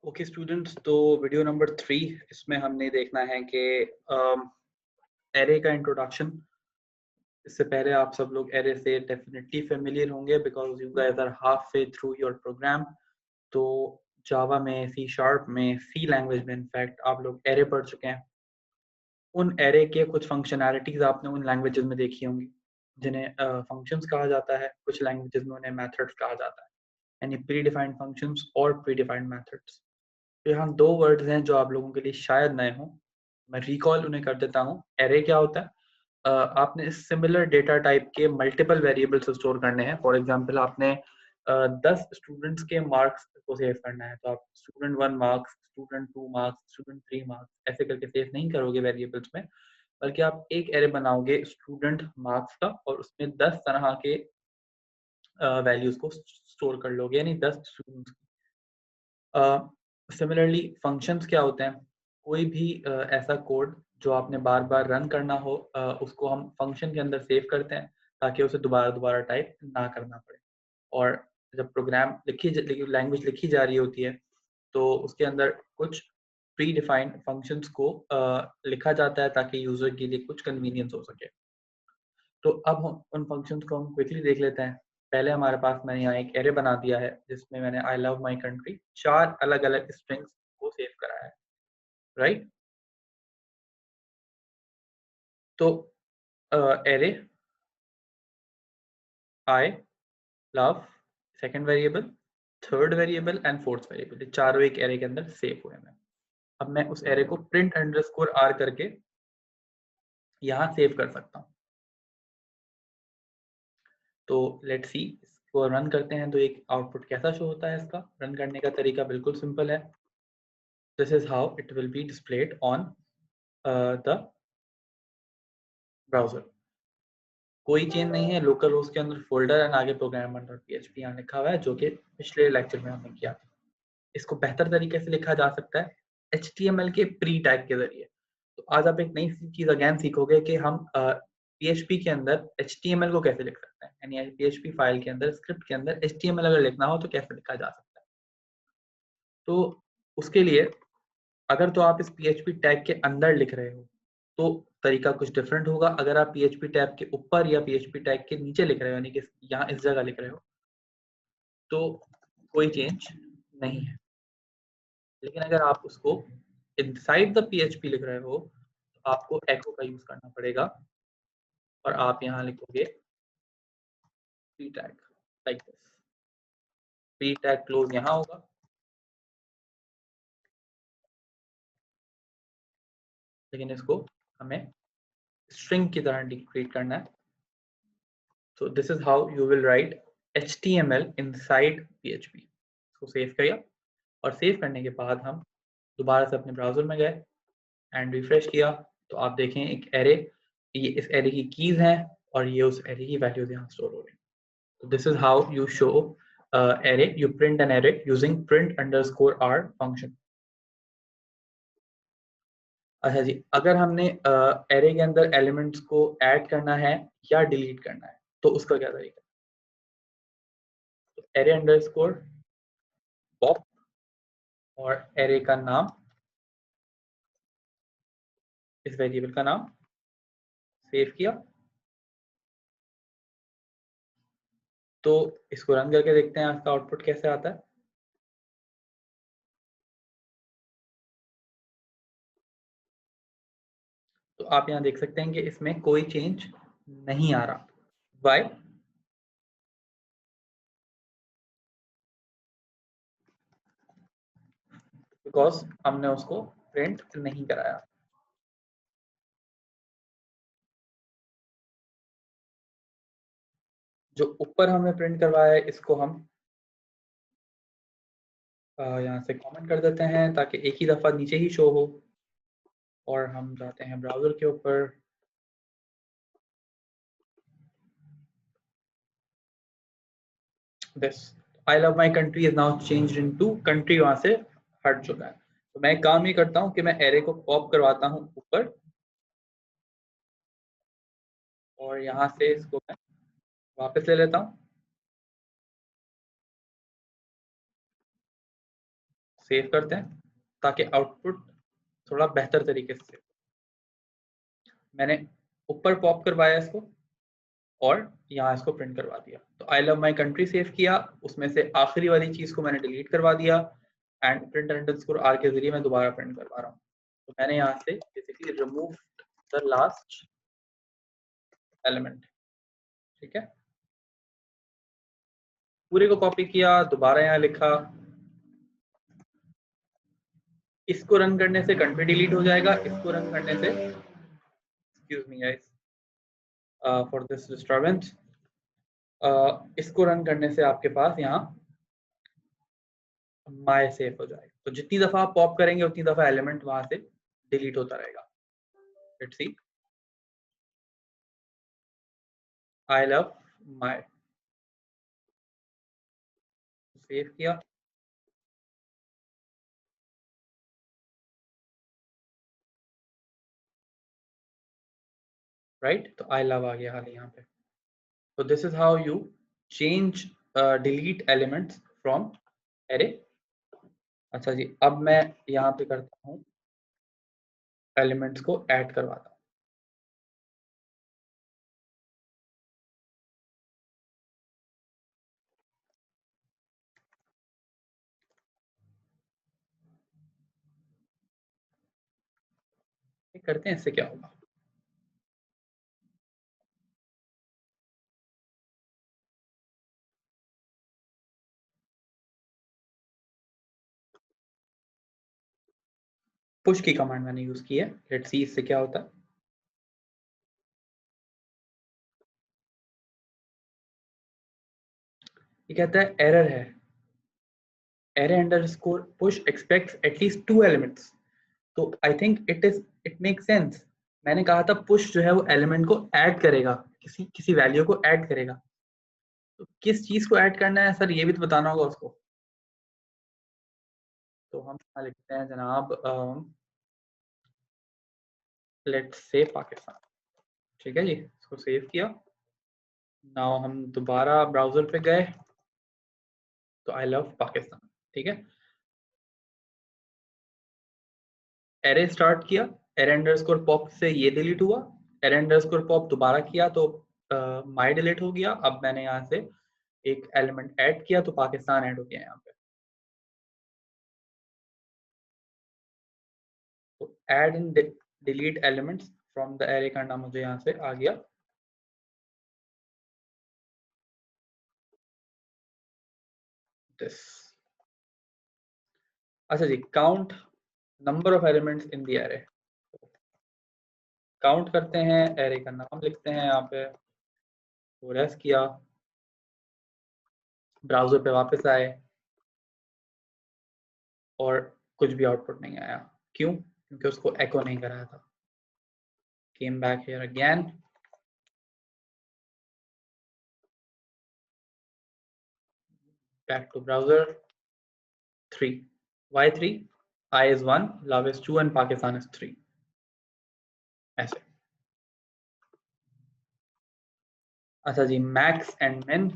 Okay students, तो video number 3 इसमें हमने देखना है कि एरे का इंट्रोडक्शन। इससे पहले आप सब लोग एरे से डेफिनेटली फेमिलियर होंगे because you guys are half way through your program. तो जावा में, सी शार्प में, सी लैंग्वेज में इनफैक्ट आप लोग एरे पढ़ चुके हैं। उन एरे के कुछ फंक्शनैलिटीज आपने उन लैंग्वेजेस में देखी होंगी जिन्हें फंक्शंस कहा जाता है। कुछ लैंग्वेजेस में उन्हें मेथड्स कहा जाता है, यानी प्री डिफाइंड फंक्शंस और प्री डिफाइंड मेथड्स। तो यहाँ दो वर्ड्स हैं जो आप लोगों के लिए शायद नए हों। मैं रिकॉल उन्हें कर देता हूँ। एरे क्या होता है? आपने सिमिलर डेटा टाइप के मल्टीपल वेरिएबल्स स्टोर करने हैं। फॉर एग्जांपल आपने 10 स्टूडेंट्स के मार्क्स को सेव करना है, तो आप student 1 marks, student 2 marks, student 3 marks ऐसे करके सेव नहीं करोगे वेरिएबल्स में, बल्कि आप एक एरे बनाओगे स्टूडेंट मार्क्स का और उसमें 10 तरह के वैल्यूज को स्टोर कर लोगे, यानी 10 स्टूडेंट्स। सिमिलरली फंक्शंस क्या होते हैं? कोई भी ऐसा कोड जो आपने बार बार रन करना हो, उसको हम फंक्शन के अंदर सेव करते हैं ताकि उसे दोबारा दोबारा टाइप ना करना पड़े। और जब प्रोग्राम लैंग्वेज लिखी जा रही होती है तो उसके अंदर कुछ प्री डिफाइंड फंक्शंस को लिखा जाता है ताकि यूजर के लिए कुछ कन्वीनियंस हो सके। तो अब हम उन फंक्शंस को हम क्विकली देख लेते हैं। पहले हमारे पास मैंने यहाँ एक एरे बना दिया है जिसमें मैंने आई लव माई कंट्री 4 अलग अलग स्ट्रिंग्स को सेव करा है, राइट? तो array I love, second variable, third variable and fourth variable, ये चारों एक एरे के अंदर सेव हुए हैं। अब मैं उस एरे को प्रिंट अंडरस्कोर आर करके यहाँ सेव कर सकता हूँ। तो लेट्स सी, इसको रन करते हैं तो एक आउटपुट कैसा शो होता है। इसका रन करने का तरीका बिल्कुल सिंपल है। This is how it will be displayed on the browser. कोई चेंज नहीं है, लोकल होस्ट के अंदर फोल्डर एंड आगे programmer.php यहाँ लिखा हुआ है, जो कि पिछले लेक्चर में हमने किया। इसको बेहतर तरीके से लिखा जा सकता है HTML के प्री टैग के जरिए। तो आज आप एक नई चीज अगेन सीखोगे कि हम PHP के अंदर HTML को कैसे लिख सकते हैं, यानी PHP फाइल के अंदर, स्क्रिप्ट के अंदर HTML अगर लिखना हो तो कैसे लिखा जा सकता है। तो उसके लिए अगर तो आप इस PHP टैग के अंदर लिख रहे हो तो तरीका कुछ डिफरेंट होगा। अगर आप PHP टैग के ऊपर या PHP टैग के नीचे लिख रहे हो, यानी कि यहाँ इस जगह लिख रहे हो, तो कोई चेंज नहीं है। लेकिन अगर आप उसको इनसाइड द PHP लिख रहे हो तो आपको एको का यूज करना पड़ेगा और आप यहाँ लिखोगे p tag like this. p tag close यहाँ होगा, लेकिन इसको हमें स्ट्रिंग की तरह डिक्रीट करना है। So this is how you will write HTML inside PHP. इसको सेव किया और सेव करने के बाद हम दोबारा से अपने ब्राउजर में गए एंड रिफ्रेश किया तो आप देखें एक एरे, ये इस एरे की कीज हैं और ये उस एरे की वैल्यूज यहाँ स्टोर हो रही हैं। So this is how you show array. You print an array using print_r function. अच्छा जी, अगर हमने एरे के अंदर एलिमेंट्स को ऐड करना है या डिलीट करना है तो उसका क्या तरीका है? तो एरे अंडरस्कोर पॉप और एरे का नाम, इस वेरिएबल का नाम, सेव किया। तो इसको रन करके देखते हैं इसका आउटपुट कैसे आता है। तो आप यहाँ देख सकते हैं कि इसमें कोई चेंज नहीं आ रहा। वाई? बिकॉज हमने उसको प्रिंट नहीं कराया। जो ऊपर हमने प्रिंट करवाया है इसको हम यहाँ से कमेंट कर देते हैं ताकि एक ही दफा नीचे ही शो हो। और हम जाते हैं ब्राउजर के ऊपर, this I love my country is now changed into country, वहां से हट चुका है। तो मैं काम ये करता हूँ कि मैं एरे को पॉप करवाता हूँ ऊपर और यहाँ से इसको मैं वापस ले लेता हूँ। सेव करते हैं ताकि आउटपुट थोड़ा बेहतर तरीके से। मैंने ऊपर पॉप करवाया इसको और यहाँ इसको प्रिंट करवा दिया। तो I love my country save किया, उसमें से आखिरी वाली चीज को मैंने डिलीट करवा दिया एंड प्रिंट अंडरस्कोर आर के जरिए मैं दोबारा प्रिंट करवा रहा हूँ। तो मैंने यहाँ से basically remove the last element. ठीक है, पूरे को कॉपी किया, दोबारा यहाँ लिखा, इसको रन करने से कंट्री डिलीट हो जाएगा, इसको रन करने से, excuse me guys for this disturbance, इसको रन करने से आपके पास यहाँ माय सेव हो जाएगा। तो जितनी दफा आप पॉप करेंगे उतनी दफा एलिमेंट वहां से डिलीट होता रहेगा। Let's see, I love my, save किया, राइट। तो आई लव आ गया हाल यहाँ पे। तो this is how you change delete elements from array. अच्छा जी, अब मैं यहाँ पे करता हूँ एलिमेंट्स को ऐड करवाता हूँ। करते हैं, इससे क्या होगा। पुश की कमांड मैंने यूज की है, लेट्स सी इससे क्या होता है। ये कहता है एरर है, array underscore push expects at least 2 elements। तो I think it make sense. मैंने कहा था पुश जो है वो एलिमेंट को ऐड करेगा, किसी किसी वैल्यू को ऐड करेगा। तो किस चीज को ऐड करना है सर, ये भी तो बताना होगा उसको। तो हम यहाँ लिखते हैं जनाब लेट्स से पाकिस्तान। ठीक है जी, इसको सेव किया। नाउ हम दोबारा ब्राउजर पे गए, तो आई लव पाकिस्तान। ठीक है, एरे स्टार्ट किया, एरे अंडरस्कोर पॉप से ये डिलीट हुआ, एरे अंडरस्कोर पॉप दोबारा किया तो माई डिलीट हो गया। अब मैंने यहाँ से एक एलिमेंट ऐड किया तो पाकिस्तान ऐड हो गया यहाँ पे। तो add in delete elements from the array करना मुझे यहाँ से आ गया। दिस, अच्छा जी, count number of elements in the array. Count करते हैं, एरे का नाम लिखते हैं यहाँ पे, प्रेस किया, ब्राउजर पे वापस आए और कुछ भी आउटपुट नहीं आया। क्यों? क्योंकि उसको एको नहीं कराया था। Came back here again, back to browser, 3, why 3, I is 1, love is 2 and Pakistan is 3, ऐसे। अच्छा जी, max and min,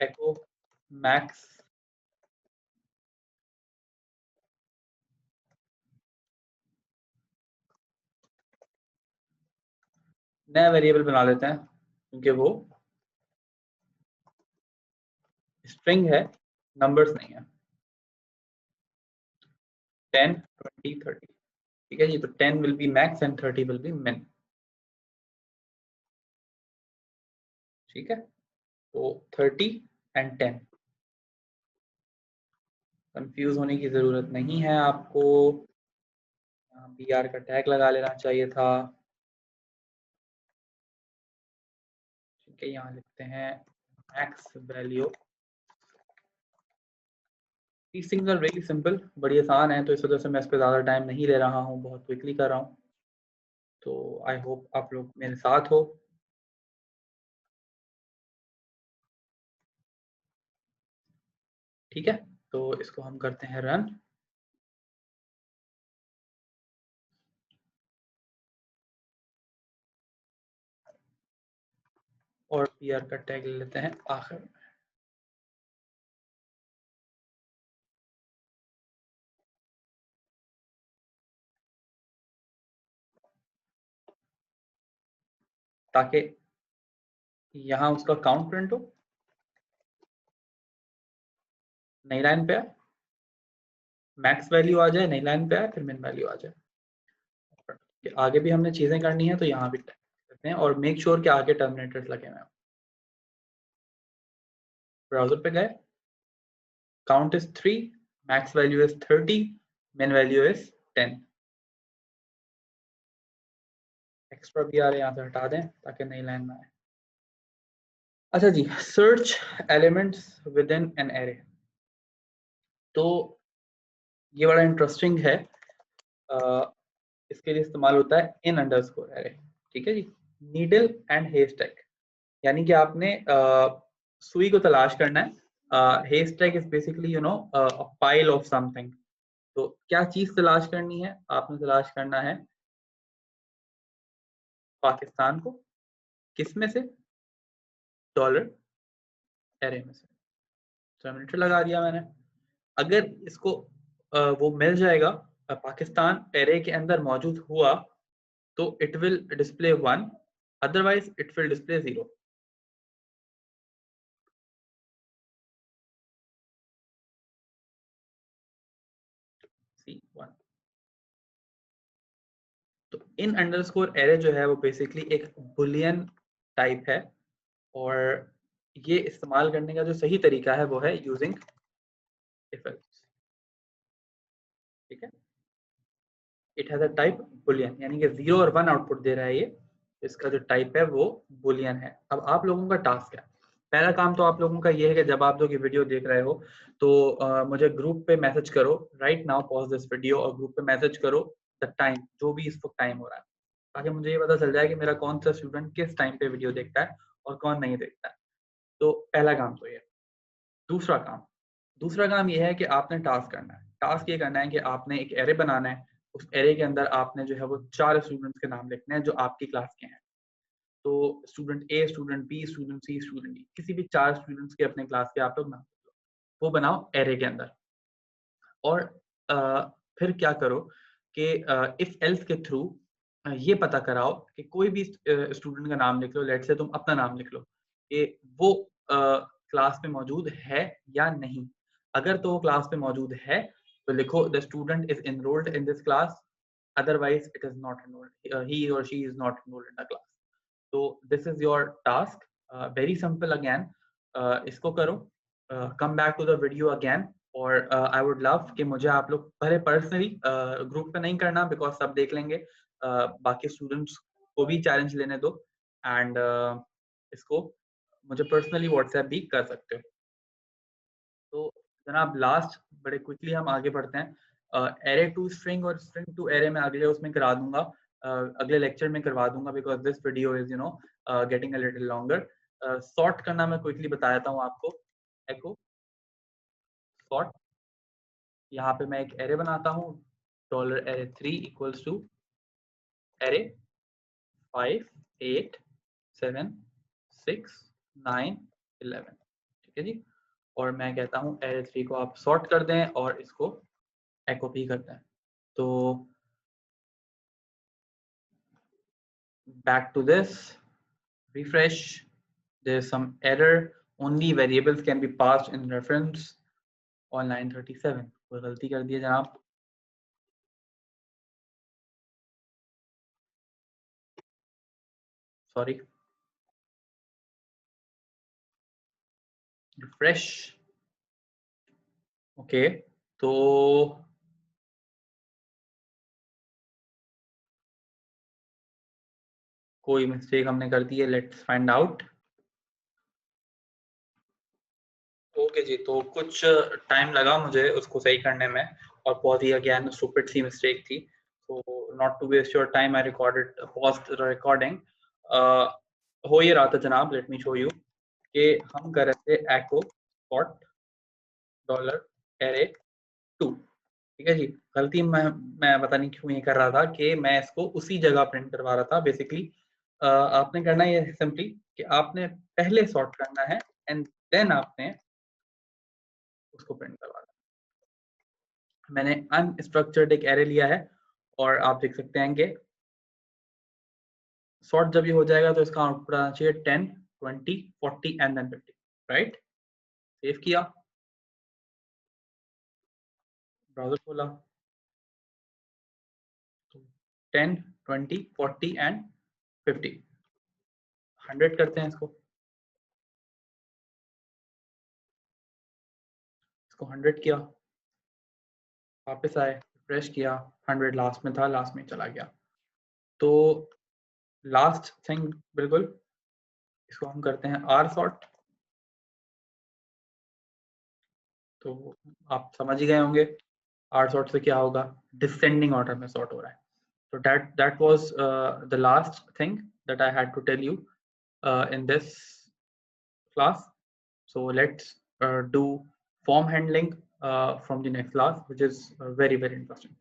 echo max, नया वेरिएबल बना लेते हैं क्योंकि वो स्ट्रिंग है, नंबर्स नहीं है। 10 20 30, ठीक है जी। तो 10 will be max and 30 will be min। ठीक है, तो 30 and 10, कंफ्यूज होने की जरूरत नहीं है आपको। BR का टैग लगा लेना चाहिए था। ठीक है, यहाँ लिखते हैं max value. These things are really simple, बड़ी आसान है, तो इस वजह से मैं इस पर ज़्यादा टाइम नहीं ले रहा हूँ, बहुत क्विकली कर रहा हूँ। तो आई होप आप लोग मेरे साथ हो। ठीक है, तो इसको हम करते हैं रन। और PR का टैग ले लेते हैं आखिर में। ताकि यहाँ उसका काउंट प्रिंट हो, नई लाइन पे आए, मैक्स वैल्यू आ जाए, नई लाइन पे आए, फिर मिन वैल्यू आ जाए। आगे भी हमने चीजें करनी है तो यहाँ भी करते हैं, और मेक श्योर कि आगे टर्मिनेटर्स लगे हुए हैं। ब्राउजर पे गए, count is 3, max value is 30, मिन वैल्यू इज 10। एक्स्ट्रा भी आ रहे हैं, यहाँ से हटा दें ताकि नई लाइन में आए। अच्छा जी, search elements within an array. तो ये बड़ा इंटरेस्टिंग है, इसके लिए इस्तेमाल होता है इन अंडरस्कोर एरे। ठीक है जी, नीडल एंड हेस्टैक, यानी कि आपने सुई को तलाश करना है। Haystack is basically you know a pile of something. तो क्या चीज तलाश करनी है? आपने तलाश करना है पाकिस्तान को, किस में से? डॉलर एरे में से। टर्मिनेटर लगा दिया मैंने। अगर इसको वो मिल जाएगा, पाकिस्तान एरे के अंदर मौजूद हुआ, तो it will display 1, otherwise it will display 0। C1। तो इन अंडरस्कोर एरे जो है वो बेसिकली एक बुलियन टाइप है, और ये इस्तेमाल करने का जो सही तरीका है वो है यूजिंग इफ एल्स। ठीक है, it has a type Boolean, यानी कि 0 और 1 आउटपुट दे रहा है ये। इसका जो टाइप है वो बुलियन है। अब आप लोगों का टास्क है, पहला काम तो आप लोगों का ये है कि जब आप लोग ये वीडियो देख रहे हो तो मुझे ग्रुप पे मैसेज करो, right now pause this video, और ग्रुप पे मैसेज करो द टाइम, जो भी इस वक्त टाइम हो रहा है, ताकि मुझे ये पता चल जाए कि मेरा कौन सा स्टूडेंट किस टाइम पे वीडियो देखता है और कौन नहीं देखता है। तो पहला काम तो ये। दूसरा काम ये है कि आपने टास्क करना है। टास्क ये करना है कि आपने एक एरे बनाना है। उस एरे के अंदर आपने जो है वो 4 स्टूडेंट्स के नाम लिखने हैं जो आपकी क्लास के हैं। तो student A, student B, student C, student D, किसी भी 4 स्टूडेंट्स के अपने क्लास के आप लोग नाम लिख लो, वो बनाओ एरे के अंदर। और फिर क्या करो कि इफ एल्स के थ्रू ये पता कराओ कि कोई भी स्टूडेंट का नाम लिख लो, लेट से तुम अपना नाम लिख लो, कि वो क्लास में मौजूद है या नहीं। अगर तो वो क्लास में मौजूद है तो लिखो the student is enrolled in this class, otherwise it is not enrolled, he और she is not enrolled in the class. तो this is your task, very simple again. इसको करो, come back to the video again, और I would love कि मुझे आप लोग पहले पर्सनली, ग्रुप पे नहीं करना बिकॉज सब देख लेंगे, बाकी स्टूडेंट्स को भी चैलेंज लेने दो, एंड इसको मुझे पर्सनली व्हाट्सएप भी कर सकते हो। तो जनाब लास्ट, बड़े क्विकली हम आगे बढ़ते हैं। एरे टू स्ट्रिंग और स्ट्रिंग टू एरे में अगले उसमें करा दूंगा, अगले लेक्चर में करवा दूंगा, because this video is getting a little longer. Sort करना मैं क्विकली बता देता हूँ आपको। एको सॉर्ट, यहाँ पे मैं एक एरे बनाता हूँ, dollar array 3 equals to array 5, 8, 7, 6, 9, 11। ठीक है जी, और मैं कहता हूँ एरे 3 को आप सॉर्ट कर दें और इसको एको भी कर दें। तो back to this, refresh, there's some error, only variables can be passed in reference on line 37। कोई गलती कर दी है जनाब? Sorry, refresh. ओके, तो कोई मिस्टेक हमने कर दी है, लेट्स फाइंड आउट। ओके जी, तो कुछ टाइम लगा मुझे उसको सही करने में, और बहुत ही अगेन स्टूपिड सी मिस्टेक थी। तो not to waste your time, I recorded paused the recording. हो ये रहा था जनाब, लेट मी शो यू कि हम कर रहे थे एको सॉर्ट डॉलर एरे 2। ठीक है जी, गलती मैं पता नहीं क्यों ये कर रहा था कि मैं इसको उसी जगह प्रिंट करवा रहा था। बेसिकली आपने करना ये सिंपली कि आपने पहले सॉर्ट करना है एंड देन आपने उसको प्रिंट करवाना है। मैंने अनस्ट्रक्चर्ड एक एरे लिया है, और आप देख सकते हैं कि सॉर्ट जब ये हो जाएगा तो इसका आउटपुट आना चाहिए 10, 20, 40 एंड देन 50, राइट? सेव किया, ब्राउजर खोला, 10, 20, 40 एंड 50, 100 करते हैं इसको 100 किया, वापस आए, रिफ्रेश किया, 100 लास्ट में था, लास्ट में चला गया। तो लास्ट थिंग बिल्कुल इसको हम करते हैं आर सॉर्ट। तो आप समझ ही गए होंगे आर सॉर्ट से क्या होगा, डिसेंडिंग ऑर्डर में सॉर्ट हो रहा है। So that was the last thing that I had to tell you in this class. So let's do form handling from the next class, which is very, very interesting.